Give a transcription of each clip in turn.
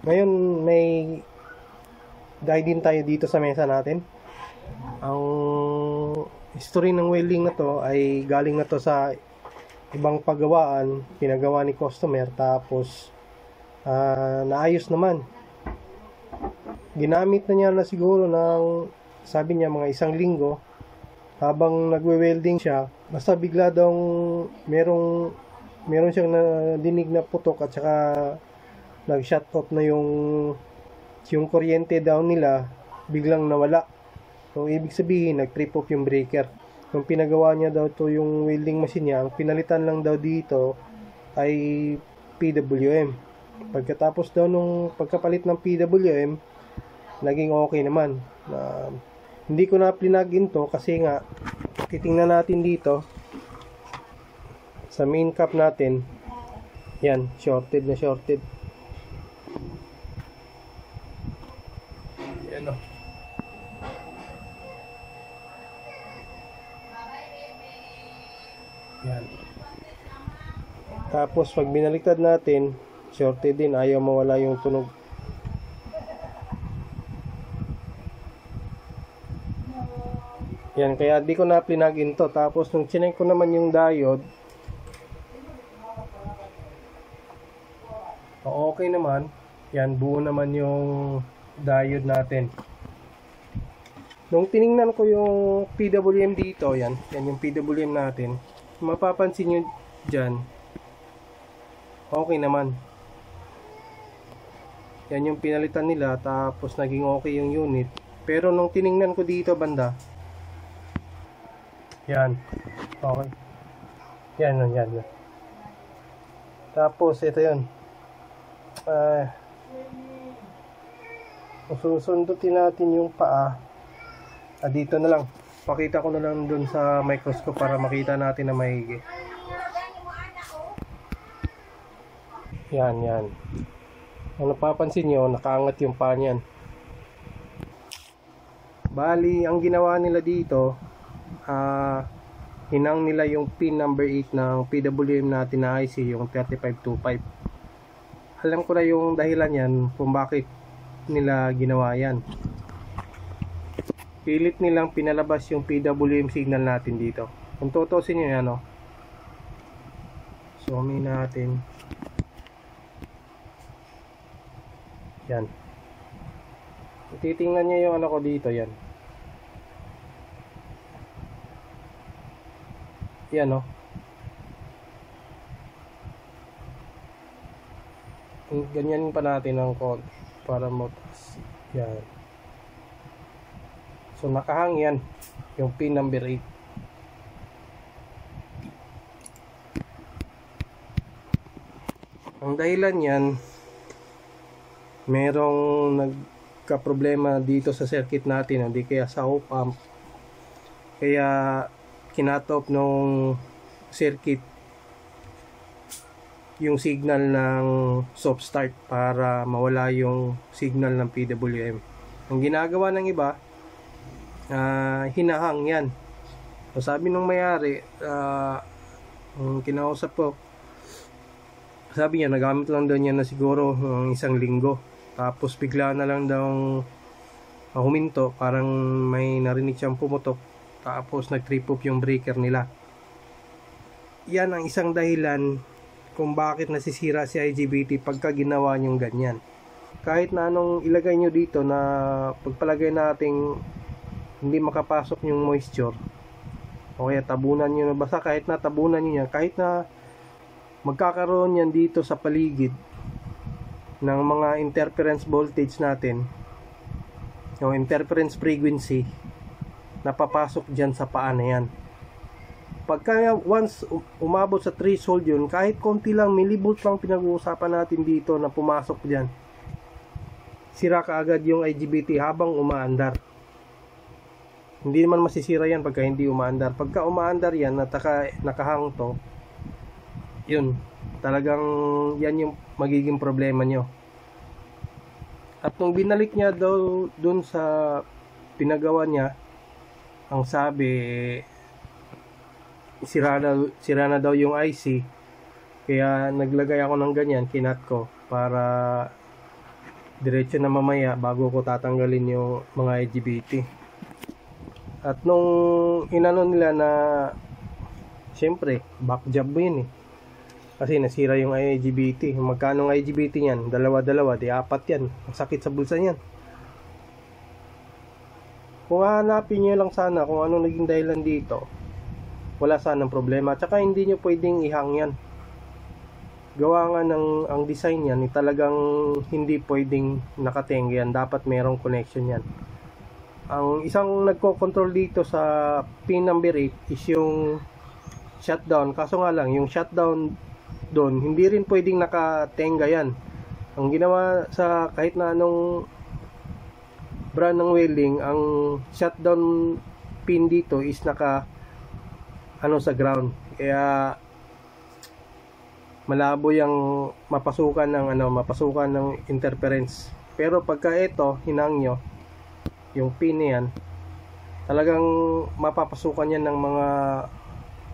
Ngayon may dahil din tayo dito sa mesa natin. Ang history ng welding na to ay galing na to sa ibang paggawaan, pinagawa ni customer, tapos naayos naman. Ginamit na niya na siguro ng, sabi niya, mga 1 linggo. Habang nagwe-welding siya, basta bigla daw meron siyang nadinig na putok, at saka nag-shut off na yung kuryente daw nila, biglang nawala. So ibig sabihin, nag-trip off yung breaker. Yung pinagawa niya daw to, yung welding machine niya, ang pinalitan lang daw dito ay PWM. Pagkatapos daw nung pagkapalit ng PWM, naging okay naman. Hindi ko na plinag in to kasi nga titingnan natin dito sa main cap natin. Yan, shorted na shorted. Yan o. Yan. Tapos pag binaliktad natin, shorted din, ayaw mawala yung tunog. Yan, kaya di ko na plinag-in to. Tapos nung chinek ko naman yung diode, okay naman. Yan, buo naman yung diode natin. Nung tiningnan ko yung PWM dito, yan yung PWM natin, mapapansin nyo dyan, okay naman. Yan yung pinalitan nila, tapos naging okay yung unit. Pero nung tiningnan ko dito banda, yan, okay. Yan. Tapos ito yun. Susundutin natin yung paa. Dito na lang. Pakita ko na lang dun sa microscope para makita natin na maigi. Yan. Ang napapansin nyo, nakaangat yung paa niyan. Bali, ang ginawa nila dito, hinang nila yung pin number 8 ng PWM natin na IC, yung 3525. Alam ko na yung dahilan yan kung bakit nila ginawa yan. Pilit nilang pinalabas yung PWM signal natin dito. Kung tutusin nyo yan, zoom in natin. Yan. Titingnan nyo yung ano ko dito, yan. Yan, ganyan pa natin ang code para motas. Yan. So nakahang yan yung pin number 8. Ang dahilan yan, merong nagka-problema dito sa circuit natin, hindi kaya sa op amp. Kaya kinatop nung circuit yung signal ng soft start para mawala yung signal ng PWM. Ang ginagawa ng iba, hinahang yan. So sabi nung may-ari, kinausap ko, sabi niya nagamit lang daw niya na siguro 1 linggo, tapos bigla na lang daw huminto, parang may narinig siyang pumutok, tapos nag-trip off yung breaker nila. Yan ang isang dahilan kung bakit nasisira si IGBT pagka ginawa nyong ganyan. Kahit na anong ilagay nyo dito, na pagpalagay nating hindi makapasok yung moisture, o kaya tabunan nyo na, basta kahit na tabunan nyo yan, kahit na magkakaroon yan dito sa paligid ng mga interference voltage natin, yung interference frequency, napapasok dyan sa paa na yan. Pagka once umabot sa threshold yun, kahit konti lang, millivolt lang pinag-uusapan natin dito na pumasok dyan, sira kaagad yung IGBT habang umaandar. Hindi naman masisira yan pagka hindi umaandar. Pagka umaandar yan, nakahang to, yun, talagang yan yung magiging problema nyo. At nung binalik niya daw dun sa pinagawa niya, ang sabi, sira na daw yung IC. Kaya naglagay ako ng ganyan, kinat ko para diretso na mamaya bago ko tatanggalin yung mga IGBT. At nung inano nila na siyempre back job mo yun kasi nasira yung IGBT. Magkano ang IGBT niyan? Dalawa-dalawa, di 4 yan. Ang sakit sa bulsa niyan. Kung hahanapin nyo lang sana kung ano naging dahilan dito, wala sanang problema. Tsaka hindi nyo pwedeng ihang yan. Gawa nga ng ang design yan, talagang hindi pwedeng nakatenga yan. Dapat merong connection yan. Ang isang nagko-control dito sa pin number 8 is yung shutdown. Kaso nga lang, yung shutdown doon, hindi rin pwedeng nakatenga yan. Ang ginawa sa kahit na anong brand ng welding, ang shutdown pin dito is naka sa ground. Kaya malabo yung mapasukan ng interference. Pero pagka ito hinang nyo yung pin na yan, talagang mapapasukan yan ng mga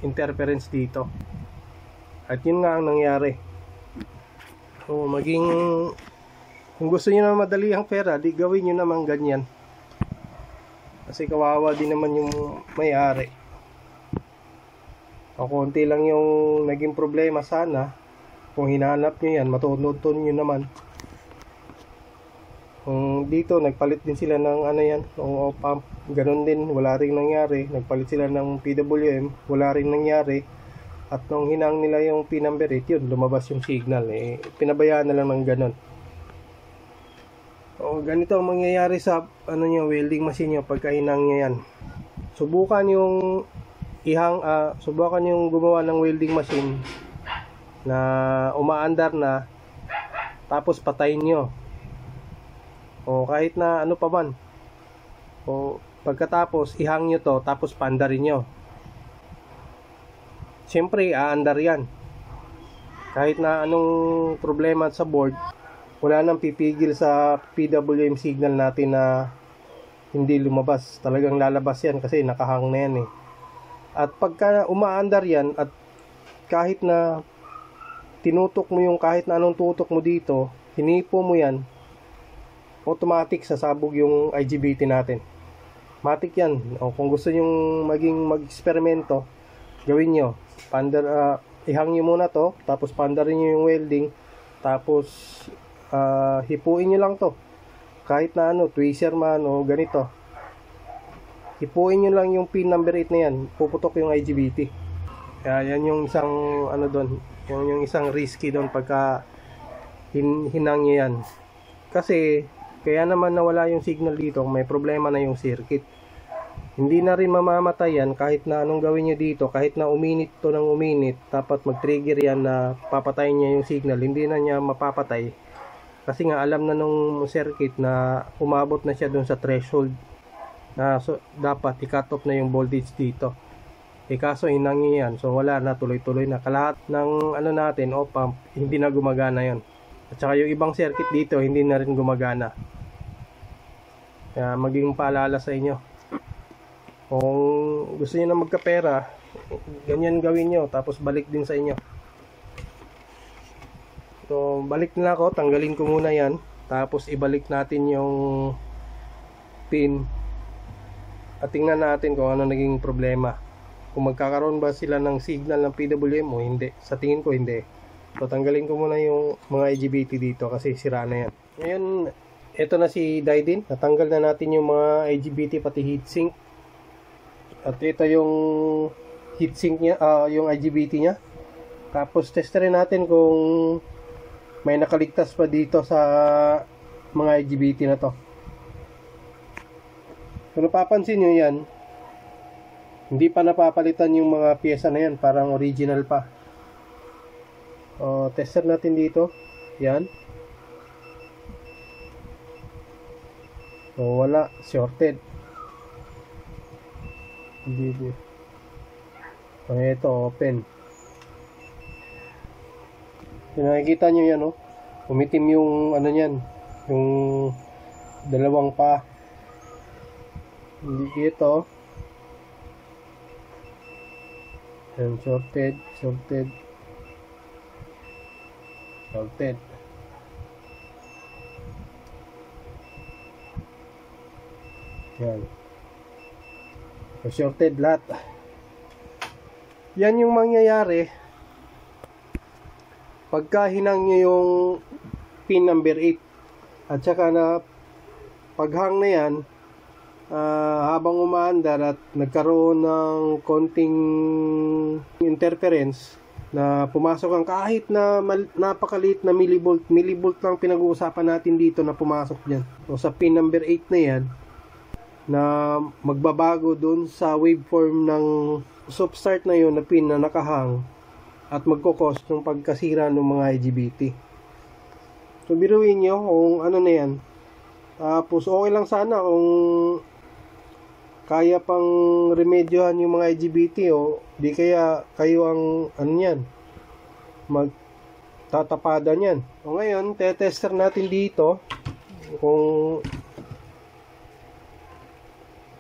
interference dito. At yun nga ang nangyari. So kung gusto niyo na madali ang pera, di gawin niyo naman ganyan. Kasi kawawa din naman yung may-ari. O konti lang yung naging problema sana. Kung hinahanap niyo yan, matutunod niyo naman. Kung dito, nagpalit din sila ng yan, ng pump. Ganon din, wala ring nangyari. Nagpalit sila ng PWM, wala ring nangyari. At nung hinang nila yung pin number 8, yun, lumabas yung signal. Pinabayaan na lang ng ganon. O ganito ang mangyayari sa welding machine nyo pagka hinang nyo yan. Subukan yung gumawa ng welding machine na umaandar na, tapos patayin nyo. O kahit na ano pa man. O pagkatapos ihang nyo to, tapos paandarin nyo. Siyempre, aandar yan. Kahit na anong problema sa board, wala nang pipigil sa PWM signal natin na hindi lumabas. Talagang lalabas yan kasi nakahang na yan At pagka umaandar yan, at kahit na tinutok mo yung kahit na anong tutok mo dito, hinipo mo yan, automatic sasabog yung IGBT natin. Matik yan. O kung gusto nyo mag-eksperimento, gawin nyo. Ihang nyo muna to, tapos pandarin nyo yung welding, tapos hipuin nyo lang to. Kahit na tweezer man o ganito. Hipuin nyo lang yung pin number 8 na yan, puputok yung IGBT. Kaya yan yung isang doon, yung isang risky doon pagka hinang nyo yan. Kasi kaya naman nawala yung signal dito, may problema na yung circuit. Hindi na rin mamamatay yan kahit na anong gawin nyo dito. Kahit na uminit to ng uminit, dapat mag-trigger yan na papatayin niya yung signal. Hindi na niya mapapatay kasi nga alam na nung circuit na umabot na siya dun sa threshold na dapat i-cut off na yung voltage dito. Kaso hinang nyo yan, so wala na, tuloy-tuloy na. Kalahat ng natin, pump, hindi na gumagana yon. At saka yung ibang circuit dito, hindi na rin gumagana. Kaya maging paalala sa inyo. Kung gusto niyo na magkapera, ganyan gawin nyo, tapos balik din sa inyo. So balik na ako, tanggalin ko muna yan, tapos ibalik natin yung pin at tingnan natin kung ano naging problema, kung magkakaroon ba sila ng signal ng PWM o hindi. Sa tingin ko hindi. So tanggalin ko muna yung mga IGBT dito kasi sira na yan. Ngayon, ito na si Daidin. Natanggal na natin yung mga IGBT pati heatsink. At ito yung heatsink niya, yung IGBT niya. Tapos testerin natin kung may nakaligtas pa dito sa mga IGBT na to. Kung napapansin nyo yan, hindi pa napapalitan yung mga pyesa na yan, parang original pa. Tester natin dito. Yan. Wala, shorted. Hindi. Ito, open. Nakikita nyo yan, umitim yung niyan, yung dalawang pa. Hindi ito. Yan, shorted. Yan. So, shorted lahat. Yan yung mangyayari pagka hinang nyo yung pin number 8. At saka na paghang na yan, habang umaandar at nagkaroon ng konting interference na pumasok ang kahit na napakaliit na millivolt lang pinag-uusapan natin dito na pumasok dyan. So sa pin number 8 na yan, na magbabago dun sa waveform ng soft start na yun na pin na nakahang at magkukos ng pagkasira ng mga IGBT. So biruin nyo kung ano na yan. Tapos okay lang sana kung kaya pang remedyohan yung mga IGBT o di kaya kayo ang ano yan, magtatapadan yan. O ngayon, tetester natin dito kung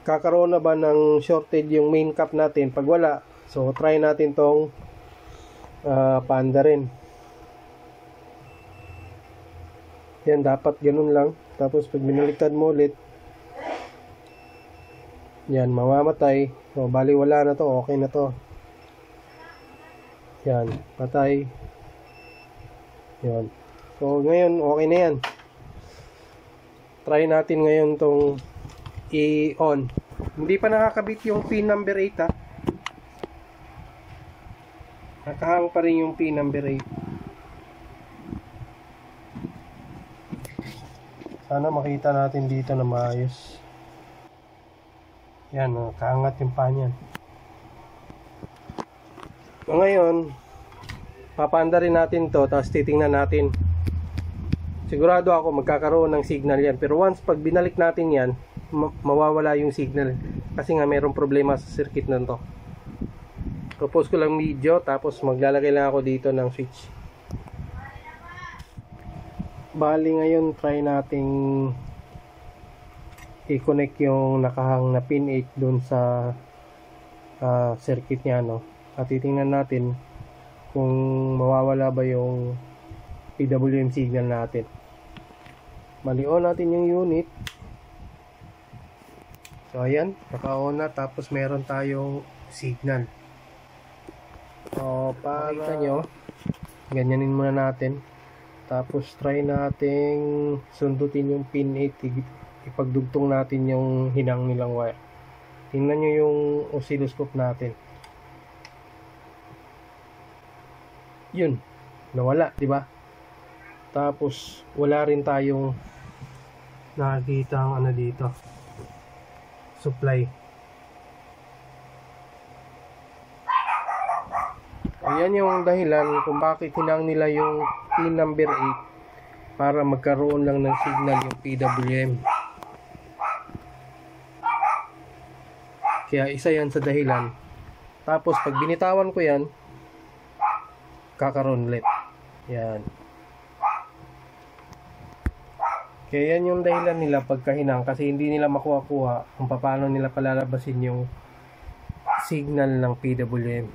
kakaroon na ba ng shorted yung main cap natin. Pag wala, so try natin tong paanda rin. Yan, dapat ganun lang. Tapos pag binaliktad mo ulit, yan, mamamatay. So bali wala na to, okay na to. Yan, patay. Yan. So ngayon okay na yan. Try natin ngayon tong i-on. Hindi pa nakakabit yung pin number 8 ha. Nakahang pa rin yung pin number 8. Sana makita natin dito na maayos. Yan, kaangat yung pan yan. So ngayon, papanda rin natin to, tapos titingnan natin. Sigurado ako magkakaroon ng signal yan. Pero once pag binalik natin yan, mawawala yung signal kasi nga mayroong problema sa circuit na to. Propose ko lang video, tapos maglalagay lang ako dito ng switch. Bali ngayon try nating i-connect yung nakahang na pin 8 dun sa circuit niya, no? At titingnan natin kung mawawala ba yung PWM signal natin. Bali-on natin yung unit. So ayan, naka-on na, tapos meron tayong signal. So pakita nyo, ganyanin muna natin. Tapos try nating sundutin yung pin 8, ipagdugtong natin yung hinang nilang wire. Tingnan nyo yung oscilloscope natin. Yun, nawala, di ba? Tapos wala rin tayong nakikita ang ano dito, supply. Ayan yung dahilan kung bakit hinang nila yung pin number 8 para magkaroon lang ng signal yung PWM. Kaya isa yan sa dahilan. Tapos pag binitawan ko yan, kakaroon ulit. Yan. Kaya yan yung dahilan nila pagkahinang, kasi hindi nila makuha-kuha kung paano nila palalabasin yung signal ng PWM.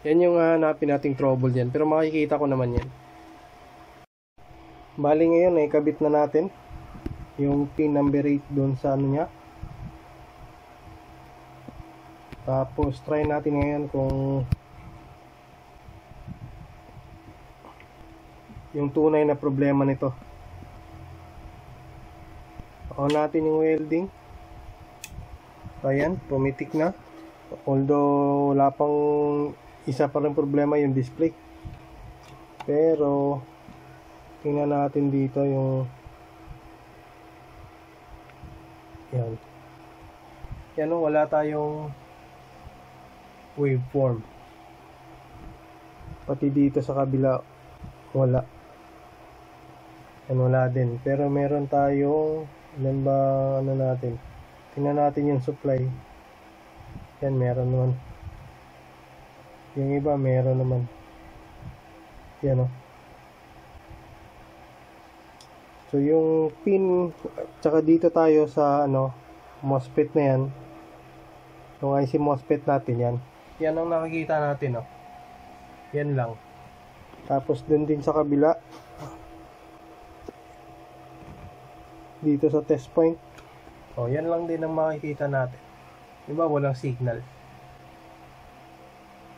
Yan yung hanapin nating trouble dyan, pero makikita ko naman yan. Bali ngayon kabit na natin yung pin number 8 doon sa ano niya. Tapos try natin ngayon kung yung tunay na problema nito. On natin yung welding. Ayan, pumitik na. Although wala pang, isa pa rin problema yung display. Pero tingnan natin dito yung yan. Yan, wala tayong waveform. Pati dito sa kabila wala. Yan, wala din. Pero meron tayong, ilan ba ano natin? Tingnan natin yung supply. Yan, meron naman. Yung iba meron naman. Yan, So yung pin, tsaka dito tayo sa MOSFET na yan. Yung IC MOSFET natin yan. Yan ang nakikita natin, Yan lang. Tapos dun din sa kabila, dito sa test point, O, yan lang din ang makikita natin. Diba, walang signal.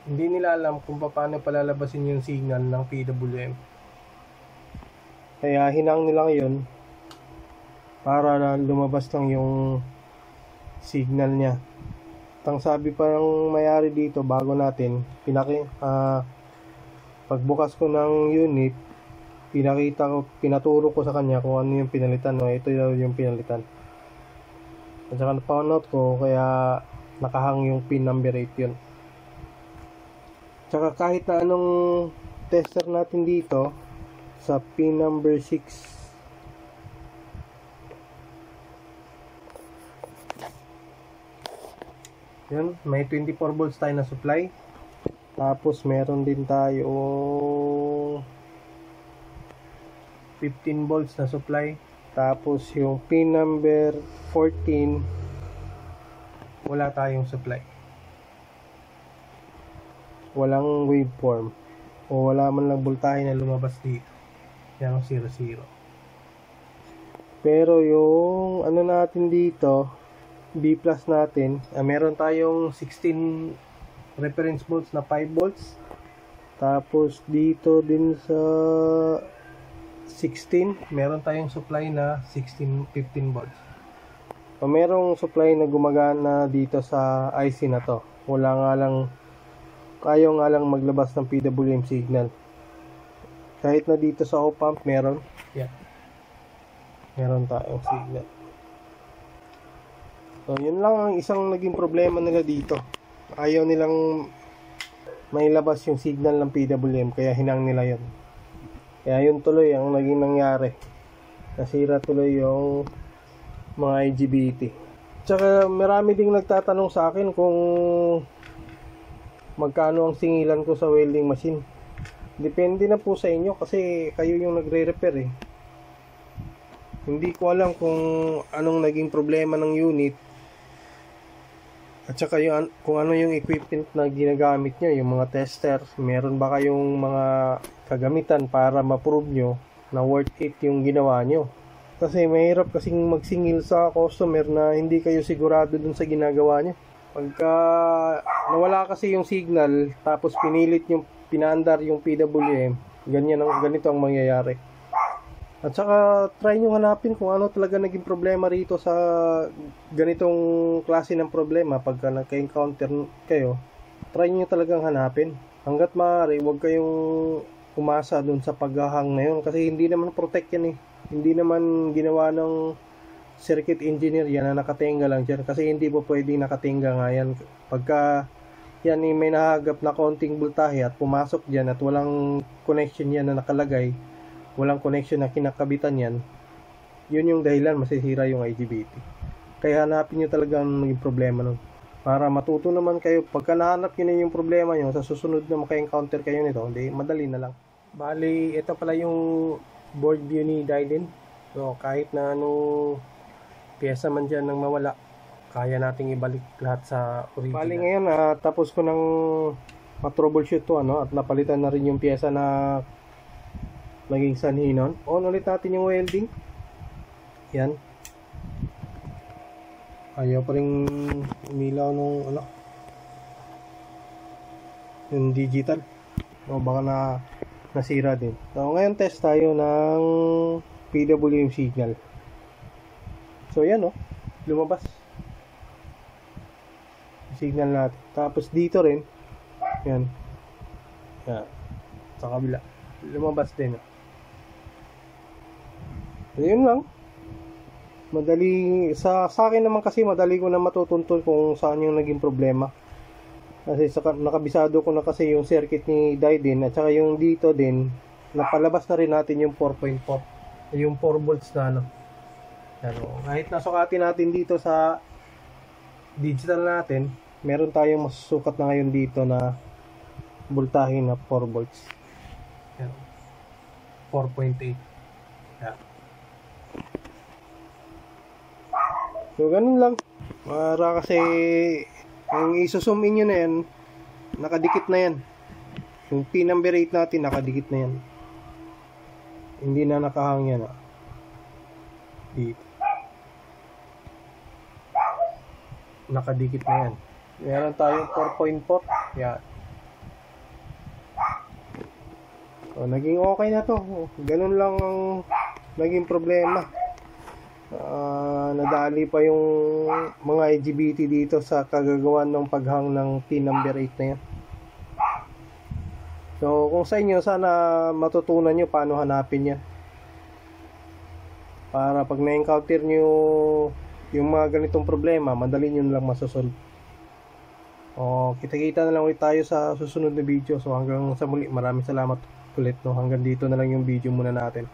Hindi nila alam kung paano palalabasin yung signal ng PWM. Kaya hinang nila ngayon para lumabas lang yung signal niya. Ang sabi pa ng may-ari dito bago natin, pagbukas ko ng unit, pinaturo ko sa kanya kung ano yung pinalitan. No? Ito yung pinalitan. At saka na-found ko, kaya nakahang yung pin number 8 yun. Tsaka kahit na anong tester natin dito, sa pin number 6, yun, may 24 volts tayo na supply. Tapos meron din tayo 15 volts na supply. Tapos yung pin number 14, wala tayong supply. Walang waveform o wala man lang voltahe na lumabas dito. Yan ang 00. Pero yung ano natin dito, B plus natin, meron tayong 16 reference volts na 5 volts. Tapos dito din sa 16, meron tayong supply na 15 volts. So, merong supply na gumagana dito sa IC na to. Ayaw nga lang maglabas ng PWM signal. Kahit na dito sa op-amp meron. Yan. Meron tayong signal. So, yun lang ang isang naging problema nila dito. Ayaw nilang mailabas yung signal ng PWM, kaya hinang nila yun. Kaya yun tuloy ang naging nangyari. Nasira tuloy yung mga IGBT. Tsaka marami ding nagtatanong sa akin kung magkano ang singilan ko sa welding machine. Depende na po sa inyo kasi kayo yung nagre-repair eh. Hindi ko alam kung anong naging problema ng unit at saka kung ano yung equipment na ginagamit nyo, yung mga tester. Meron ba kayong mga kagamitan para ma-prove nyo na worth it yung ginawa nyo? Kasi mahirap kasing magsingil sa customer na hindi kayo sigurado dun sa ginagawa nyo. Pagka nawala kasi yung signal tapos pinaandar yung PWM, ganito ang mangyayari. At saka try nyo hanapin kung ano talaga naging problema rito sa ganitong klase ng problema. Pagka nagka-encounter kayo, try nyo talagang hanapin. Hanggat maaari, huwag kayong umasa dun sa paghahang na yun kasi hindi naman protect yan eh. Hindi naman ginawa ng circuit engineer yan na nakatenga lang dyan kasi hindi po pwedeng nakatenga nga yan. Pagka yan may nahagap na konting voltahe at pumasok dyan at walang connection yan na nakalagay, walang connection na kinakabitan yan, yun yung dahilan masisira yung IGBT. Kaya hanapin nyo talaga ang naging problema nun para matuto naman kayo. Pagka nahanap nyo na yung problema nyo, sa susunod na maka-encounter kayo nito, hindi, madali na lang. Bali, ito pala yung board view ni Diden. So kahit na anong pyesa man dyan nang mawala, kaya nating ibalik lahat sa original. Bali ngayon, tapos ko nang ma-troubleshoot to at napalitan na rin yung pyesa na naging sanhi nun. On ulit natin yung welding. Yan. Ayaw pa rin umilaw nung yung digital. O baka nasira din. So ngayon test tayo ng PWM signal. So yan lumabas signal natin. Tapos dito rin yan sa kabila lumabas din. So yun lang, madali sa akin naman kasi madali ko na matutuntun kung saan yung naging problema kasi nakabisado ko na kasi yung circuit ni Diden at saka yung dito din napalabas na rin natin yung 4.4 yung 4 volts na kahit nasukatin natin dito sa digital natin, meron tayong masusukat na ngayon dito na voltahe na 4 volts. 4.8. Yeah. So ganun lang. Para kasi yung isusum in nyo na yan, nakadikit na yan. Yung pin number 8 natin nakadikit na yan. Hindi na nakahang yan dito. nakadikit na yan. Meron tayong 4.4. Yan. So, naging okay na to. Ganun lang ang naging problema. Nadali pa yung mga LGBT dito sa kagagawan ng paghang ng pin number 8 na yan. So kung sa inyo, sana matutunan nyo paano hanapin yan, para pag na-encounter nyo yung mga ganitong problema, madali nyo lang masosolve. O kita-kita na lang ulit tayo sa susunod na video. So hanggang sa muli, maraming salamat ulit, no? Hanggang dito na lang yung video muna natin.